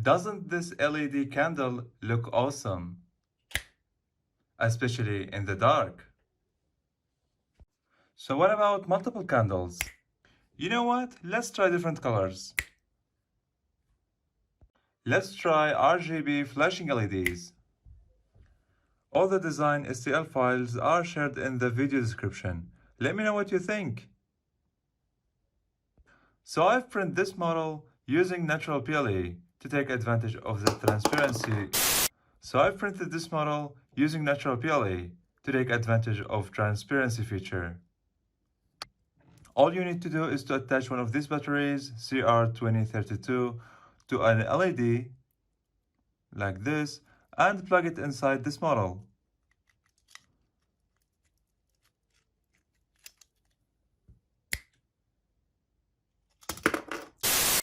Doesn't this LED candle look awesome? Especially in the dark. So what about multiple candles? You know what? Let's try different colors. Let's try RGB flashing LEDs. All the design STL files are shared in the video description. Let me know what you think. So I've printed this model using natural PLA to take advantage of the transparency. Feature. All you need to do is to attach one of these batteries, CR2032, to an LED like this and plug it inside this model.